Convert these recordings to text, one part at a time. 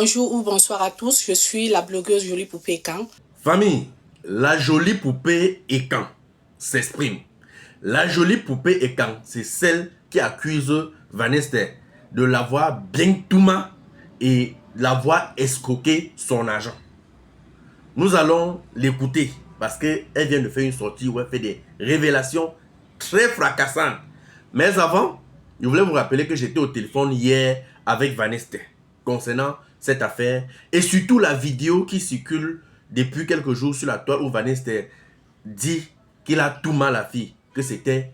Bonjour ou bonsoir à tous, je suis la blogueuse Jolie Poupée Ekan. Famille, la jolie poupée Ekan s'exprime. La jolie poupée Ekan, c'est celle qui accuse Vanessa de l'avoir bien touma et l'avoir escroqué son argent. Nous allons l'écouter parce qu'elle vient de faire une sortie où elle fait des révélations très fracassantes. Mais avant, je voulais vous rappeler que j'étais au téléphone hier avec Vanessa concernant cette affaire et surtout la vidéo qui circule depuis quelques jours sur la toile où Vanessa dit qu'il a tout mal à la fille, que c'était...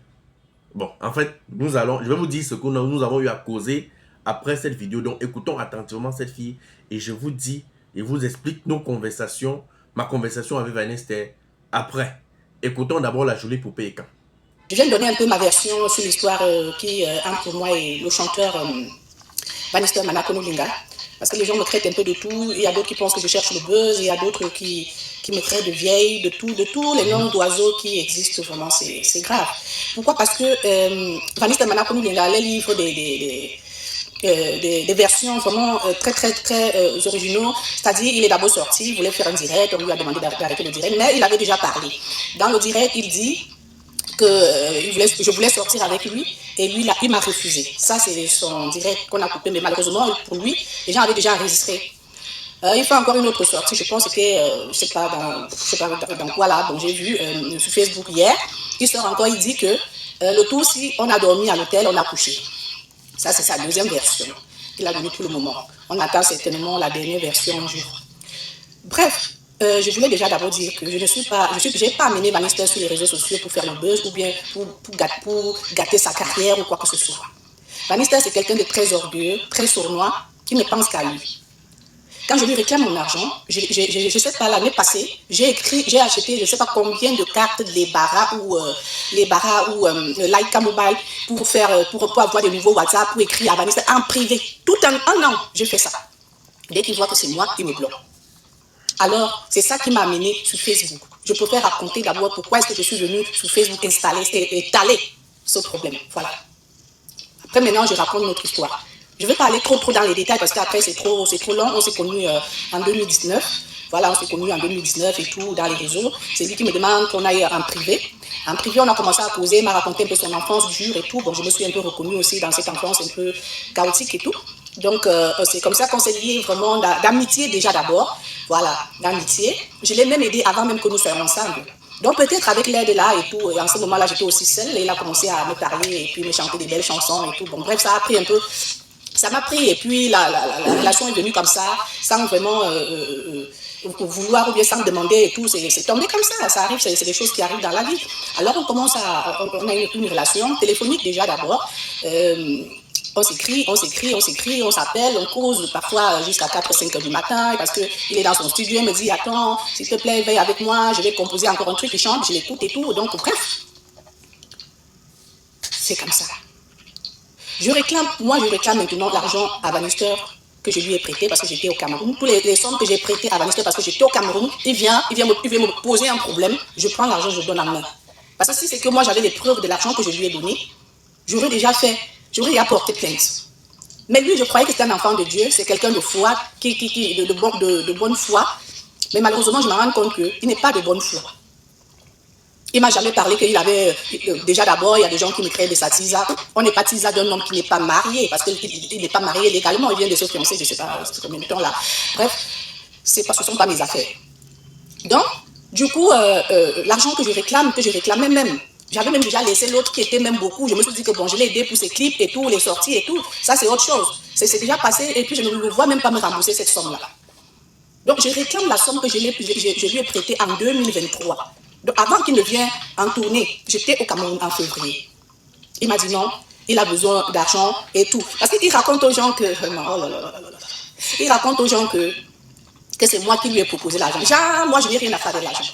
Bon, en fait, je vais vous dire ce que nous avons eu à causer après cette vidéo. Donc, écoutons attentivement cette fille et je vous dis et vous explique nos conversations, ma conversation avec Vanessa après. Écoutons d'abord la jolie poupée Ekan. Je viens de donner un peu ma version sur l'histoire qui entre moi et le chanteur Vanessa Manakono-Linga. Parce que les gens me traitent un peu de tout. Il y a d'autres qui pensent que je cherche le buzz. Il y a d'autres qui me traitent de vieille, de tous les noms d'oiseaux qui existent. Vraiment, c'est grave. Pourquoi? Parce que Vanessa Manakono-Linga, elle livre des versions vraiment très originaux. C'est-à-dire, il est d'abord sorti, il voulait faire un direct, on lui a demandé d'arrêter le direct, mais il avait déjà parlé. Dans le direct, il dit que je voulais sortir avec lui et lui, il m'a refusé. Ça, c'est son direct qu'on a coupé, mais malheureusement, pour lui, les gens avaient déjà enregistré. Il fait encore une autre sortie, je pense que c'était, je sais pas dans quoi là, donc j'ai vu sur Facebook hier, il sort encore, il dit que le tout, si on a dormi à l'hôtel, on a couché. Ça, c'est sa deuxième version. Il a donné tout le moment. On attend certainement la dernière version un jour. Bref, je voulais déjà d'abord dire que je n'ai pas amené Vanessa sur les réseaux sociaux pour faire le buzz ou bien pour gâter sa carrière ou quoi que ce soit. Vanessa, c'est quelqu'un de très orgueilleux, très sournois, qui ne pense qu'à lui. Quand je lui réclame mon argent, je ne sais pas, l'année passée, j'ai acheté je ne sais pas combien de cartes les Barra ou Laika Mobile pour avoir des nouveaux WhatsApp, pour écrire à Vanessa en privé. Tout un an, je fais ça. Dès qu'il voit que c'est moi, il me bloque. Alors, c'est ça qui m'a amené sur Facebook. Je préfère raconter d'abord pourquoi est-ce que je suis venue sur Facebook étaler ce problème. Voilà. Après, maintenant, je raconte notre histoire. Je ne vais pas aller trop dans les détails parce qu'après, c'est trop long. On s'est connus en 2019. Voilà, on s'est connus en 2019 et tout, dans les réseaux. C'est lui qui me demande qu'on aille en privé. En privé, on a commencé à causer, il m'a raconté un peu son enfance dure et tout. Bon, je me suis un peu reconnue aussi dans cette enfance un peu chaotique et tout. Donc, c'est comme ça qu'on s'est liés vraiment d'amitié déjà d'abord. Voilà, d'amitié. Je l'ai même aidé avant même que nous soyons ensemble. Donc, peut-être avec l'aide là et tout, et en ce moment-là, j'étais aussi seule et il a commencé à me parler et puis me chanter des belles chansons et tout. Bon, bref, ça a pris un peu... Ça m'a pris et puis la relation est venue comme ça, sans vraiment vouloir ou bien sans demander et tout. C'est tombé comme ça arrive, c'est des choses qui arrivent dans la vie. Alors on a une relation téléphonique déjà d'abord. On s'écrit, on s'appelle, on cause parfois jusqu'à 4-5 heures du matin parce qu'il est dans son studio, il me dit attends, s'il te plaît, veille avec moi, je vais composer encore un truc, il chante, je l'écoute et tout. Donc bref, c'est comme ça. Je réclame maintenant l'argent à Vanessa que je lui ai prêté parce que j'étais au Cameroun. Toutes les sommes que j'ai prêtées à Vanessa parce que j'étais au Cameroun, il vient me poser un problème, je prends l'argent, je donne en main. Parce que si c'est que moi j'avais les preuves de l'argent que je lui ai donné, j'aurais déjà porté plainte. Mais lui, je croyais que c'était un enfant de Dieu, c'est quelqu'un de foi, de bonne foi. Mais malheureusement, je me rends compte qu'il n'est pas de bonne foi. Il ne m'a jamais parlé qu'il avait... Déjà d'abord, il y a des gens qui me créent des satisa. On n'est pas tisa d'un homme qui n'est pas marié, parce qu'il n'est pas marié légalement, il vient de se fiancer, je ne sais pas combien de temps là. Bref, ce ne sont pas mes affaires. Donc, du coup, l'argent que je réclamais même, j'avais même déjà laissé l'autre qui était même beaucoup. Je me suis dit que bon, je l'ai aidé pour ses clips et tout, les sorties et tout. Ça, c'est autre chose. C'est déjà passé et puis je ne le vois même pas me rembourser cette somme-là. Donc, je réclame la somme que je lui ai prêtée en 2023. Donc, avant qu'il ne vienne en tournée, j'étais au Cameroun en février. Il m'a dit non, il a besoin d'argent et tout. Parce qu'il raconte aux gens que... Il raconte aux gens que c'est moi qui lui ai proposé l'argent. Genre, moi, je n'ai rien à faire de l'argent.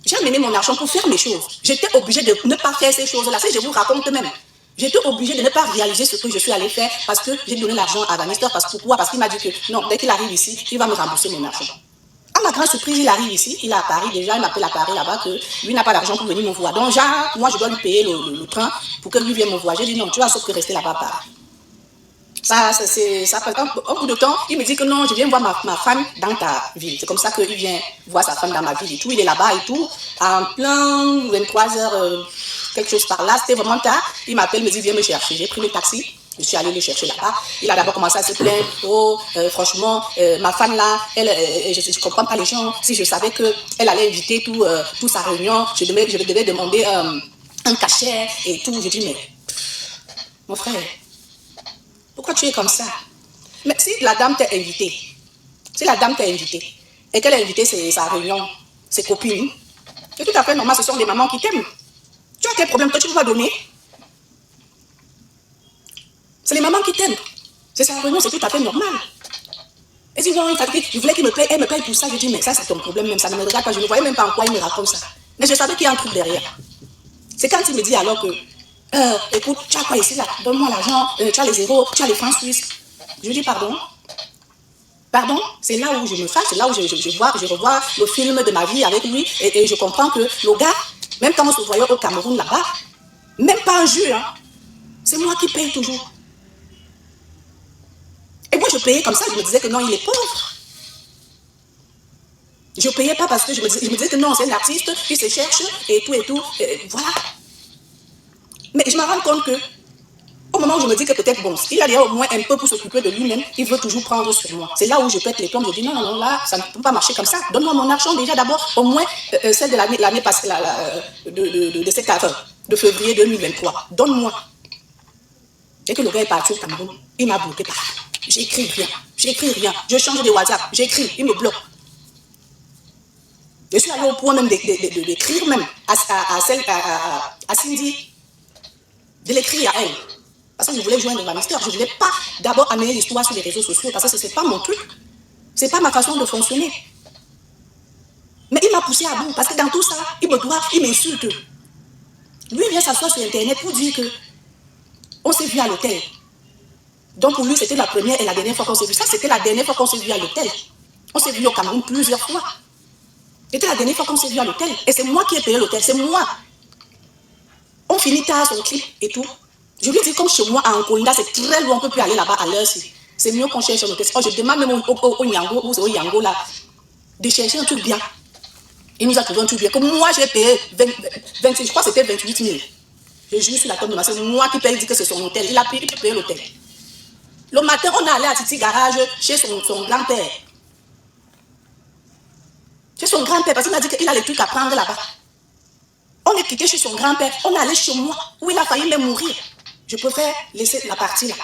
J'ai amené mon argent pour faire mes choses. J'étais obligée de ne pas faire ces choses-là. Si je vous raconte même. J'étais obligée de ne pas réaliser ce que je suis allée faire parce que j'ai donné l'argent à Vanessa. Pourquoi? Parce qu'il m'a dit que non, dès qu'il arrive ici, il va me rembourser mon argent. À ma grande surprise, il arrive ici, il est à Paris déjà, il m'appelle à Paris là-bas que lui n'a pas d'argent pour venir me voir. Donc, genre, moi, je dois lui payer le train pour que lui vienne me voir. J'ai dit non, tu vas sauf que rester là-bas à Paris. Ça, un bout de temps, il me dit que non, je viens voir ma femme dans ta ville. C'est comme ça qu'il vient voir sa femme dans ma ville et tout. Il est là-bas et tout. En plein 23h, quelque chose par là. C'était vraiment tard. Il m'appelle, me dit, viens me chercher. J'ai pris le taxi. Je suis allée le chercher là-bas. Il a d'abord commencé à se plaindre. Oh, franchement, ma femme là, je ne comprends pas les gens. Si je savais qu'elle allait inviter toute sa réunion, je devais demander un cachet et tout. Je dis, mais mon frère, pourquoi tu es comme ça? Mais si la dame t'a invité, et qu'elle a invité sa réunion, ses copines, c'est tout à fait normal, ce sont des mamans qui t'aiment. Tu as quel problème que tu ne peux pas donner? C'est les mamans qui t'aiment. C'est sa réunion, c'est tout à fait normal. Elle dit non, je voulais elle me paye pour ça. Je dis mais ça c'est ton problème même, ça ne me regarde pas, je ne voyais même pas en quoi il me raconte ça. Mais je savais qu'il y a un truc derrière. C'est quand il me dit alors que écoute, tu as quoi ici là? Donne-moi l'argent, tu as les zéros, tu as les francs suisses. Je lui dis pardon. Pardon, c'est là où je me fâche, c'est là où je revois le film de ma vie avec lui et je comprends que le gars, même quand on se voyait au Cameroun là-bas, même pas un jus, hein, c'est moi qui paye toujours. Et moi je payais comme ça, je me disais que non, il est pauvre. Je payais pas parce que je me disais que non, c'est un artiste, il se cherche et tout, voilà. Mais je me rends compte que au moment où je me dis que peut-être, bon, il a déjà au moins un peu pour s'occuper de lui-même, il veut toujours prendre sur moi. C'est là où je pète les plombs, je dis non, là, ça ne peut pas marcher comme ça. Donne-moi mon argent déjà d'abord, au moins celle de l'année passée, de cette année, de février 2023. Donne-moi. Et que le gars est parti au Cameroun, il m'a bloqué par là. J'écris rien, je change de WhatsApp, j'écris, il me bloque. Je suis allée au point même d'écrire même à Cindy, de l'écrire à elle. Parce que je voulais joindre Bannister, je ne voulais pas d'abord amener l'histoire sur les réseaux sociaux, parce que ce n'est pas mon truc, ce n'est pas ma façon de fonctionner. Mais il m'a poussé à bout, parce que dans tout ça, il m'insulte. Lui, il vient s'asseoir sur Internet pour dire que on s'est vu à l'hôtel. Donc pour lui, c'était la première et la dernière fois qu'on s'est vu. Ça, c'était la dernière fois qu'on s'est vu à l'hôtel. On s'est vu au Cameroun plusieurs fois. C'était la dernière fois qu'on s'est vu à l'hôtel. Et c'est moi qui ai payé l'hôtel, c'est moi. On finit tard son clip et tout. Je lui dis, comme chez moi, à Ankolinda, c'est très loin, on ne peut plus aller là-bas à l'heure. C'est mieux qu'on cherche un hôtel. Oh, je demande même au Yango, ou c'est au Yango là, de chercher un truc bien. Il nous a trouvé un truc bien. Comme moi, j'ai payé 26, je crois que c'était 28 000. Je jure sur la tombe de ma soeur, c'est moi qui paye, il dit que c'est son hôtel. Il a payé, il peut payer l'hôtel. Le matin, on est allé à Titi Garage chez son grand-père. Chez son grand-père, parce qu'il m'a dit qu'il a les trucs à prendre là-bas. On est quitté chez son grand-père, on est allé chez moi, où il a failli même mourir. Je préfère laisser la partie là.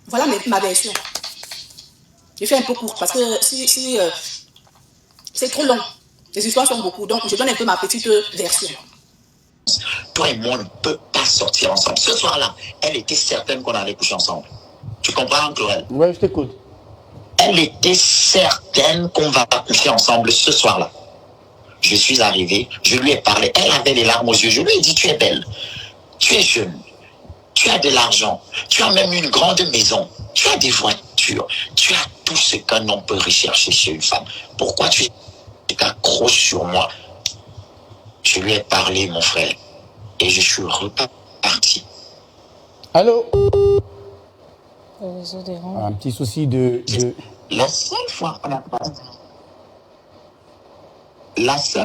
Voilà ma version. J'ai fait un peu court, parce que c'est trop long. Les histoires sont beaucoup, donc je donne un peu ma petite version. Toi et moi, on ne peut pas sortir ensemble. Ce soir-là, elle était certaine qu'on allait coucher ensemble. Tu comprends, Chlorel? Ouais, je t'écoute. Elle était certaine qu'on va coucher ensemble ce soir-là. Je suis arrivé, je lui ai parlé, elle avait les larmes aux yeux. Je lui ai dit, tu es belle, tu es jeune, tu as de l'argent, tu as même une grande maison, tu as des voitures, tu as tout ce qu'un homme peut rechercher chez une femme. Pourquoi tu t'accroches sur moi? Je lui ai parlé, mon frère, et je suis reparti. Allô? réseau des rangs. Un petit souci de... La seule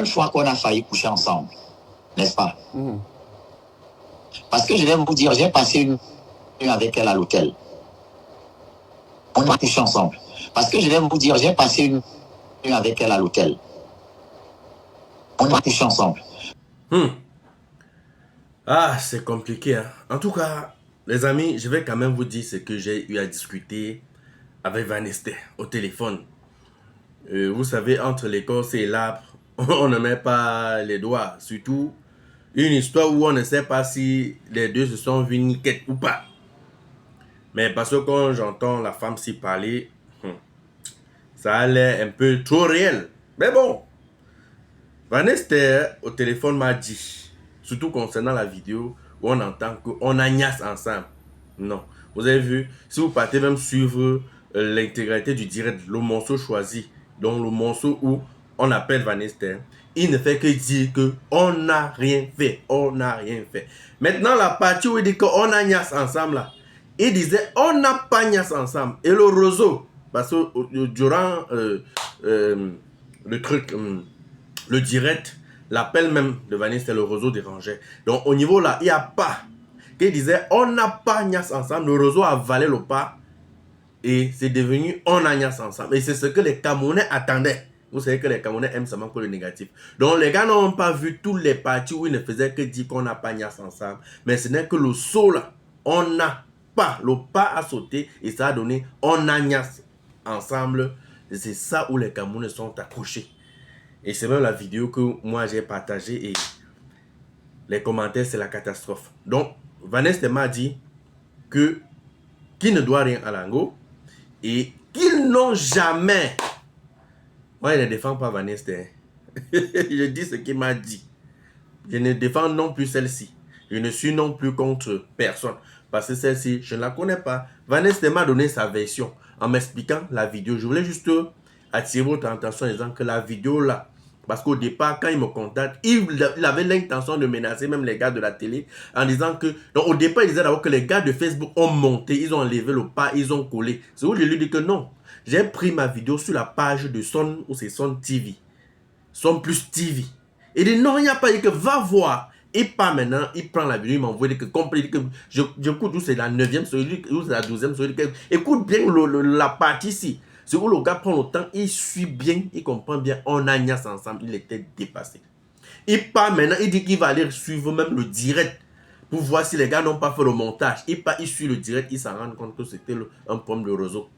fois qu'on a failli coucher ensemble, n'est-ce pas? Parce que je vais vous dire, j'ai passé une nuit avec elle à l'hôtel. On a couché ensemble. Parce que je vais vous dire, j'ai passé une nuit avec elle à l'hôtel. On a couché ensemble. Ah, c'est compliqué, hein. En tout cas, les amis, je vais quand même vous dire ce que j'ai eu à discuter avec Vanessa au téléphone. Vous savez, entre l'écorce et l'arbre, on ne met pas les doigts. Surtout, une histoire où on ne sait pas si les deux se sont vus niquettes ou pas. Mais parce que quand j'entends la femme s'y parler, ça a l'air un peu trop réel. Mais bon, Vanessa au téléphone m'a dit, surtout concernant la vidéo où on entend qu'on agnasse ensemble. Non, vous avez vu, si vous partez même suivre l'intégralité du direct, le morceau choisi, donc le morceau où on appelle Vanessa, il ne fait que dire qu'on n'a rien fait, on n'a rien fait. Maintenant, la partie où il dit qu'on agnasse ensemble, là, Il disait, on n'a pas Nias ensemble. Et le réseau, parce que durant le truc, le direct, l'appel même de Vanessa, c'était le réseau dérangeait. Donc au niveau là, il n'y a pas. Qu'il disait, on n'a pas Nias ensemble. Le réseau a avalé le pas. Et c'est devenu, on a Nias ensemble. Et c'est ce que les Camerounais attendaient. Vous savez que les Camerounais aiment seulement que le négatif. Donc les gars n'ont pas vu tous les parties où ils ne faisaient que dire qu'on n'a pas Nias ensemble. Mais ce n'est que le saut là. On n'a pas. Le pas a sauté et ça a donné, on a Nias ensemble. C'est ça où les Camerounais sont accrochés. Et c'est même la vidéo que moi j'ai partagée et les commentaires c'est la catastrophe. Donc Vanessa m'a dit que qu'il ne doit rien à Lango et qu'ils n'ont jamais... Moi je ne défends pas Vanessa. Je dis ce qu'il m'a dit. Je ne défends non plus celle-ci. Je ne suis non plus contre personne. Parce que celle-ci, je ne la connais pas. Vanessa m'a donné sa version en m'expliquant la vidéo. Je voulais juste attirer votre attention en disant que la vidéo là, parce qu'au départ, quand il me contacte, il avait l'intention de menacer même les gars de la télé en disant que... Donc au départ, il disait d'abord que les gars de Facebook ont monté, ils ont enlevé le pas, ils ont collé. C'est où je lui dis que non. J'ai pris ma vidéo sur la page de Son, ou c'est Son TV. Son Plus TV. Il dit non, il n'y a pas, il dit que va voir. Et pas maintenant, il prend la vidéo, il m'envoie, il dit que complet, que j'écoute où c'est la 9e, où c'est la 12e, écoute bien la partie ici. C'est où le gars prend le temps, il suit bien, il comprend bien, on a Nias ensemble, il était dépassé. Il part maintenant, il dit qu'il va aller suivre même le direct pour voir si les gars n'ont pas fait le montage. Il part, il suit le direct, il s'en rend compte que c'était un problème de réseau.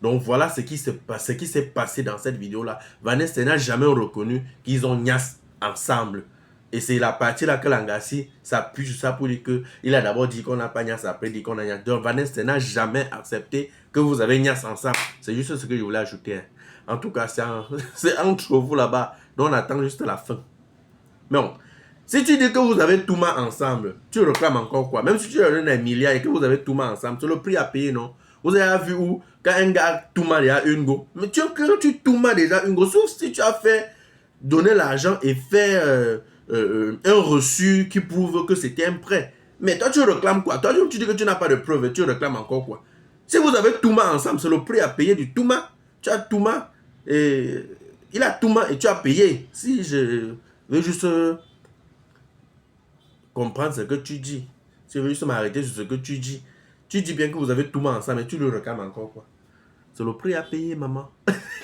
Donc voilà ce qui s'est passé dans cette vidéo-là. Vanessa n'a jamais reconnu qu'ils ont Nias ensemble. Et c'est la partie là que Langassi s'appuie sur ça pour dire qu'il a d'abord dit qu'on n'a pas Nias, après dit qu'on a Nias. Donc Vanessa n'a jamais accepté que vous avez Nias ensemble. C'est juste ce que je voulais ajouter. En tout cas, c'est entre vous là-bas. Donc on attend juste la fin. Mais bon, si tu dis que vous avez Touma ensemble, tu réclames encore quoi? Même si tu donnes un milliard et que vous avez Touma ensemble, c'est le prix à payer, non? Vous avez vu où quand un gars Touma déjà une go. Mais quand tu Touma déjà une go, sauf si tu as fait donner l'argent et faire un reçu qui prouve que c'était un prêt. Mais toi tu réclames quoi? Toi tu dis que tu n'as pas de preuve et tu réclames encore quoi? Si vous avez Touma ensemble, c'est le prix à payer du Touma. Tu as Touma et il a Touma et tu as payé. Si je veux juste comprendre ce que tu dis. Si je veux juste m'arrêter sur ce que tu dis. Tu dis bien que vous avez Touma ensemble mais tu le réclames encore quoi? C'est le prix à payer, maman.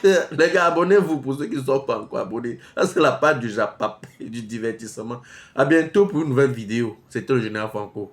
Les gars, abonnez-vous pour ceux qui ne sont pas encore abonnés. Ça, c'est la part du Japap, du divertissement. À bientôt pour une nouvelle vidéo. C'était le Général Franco.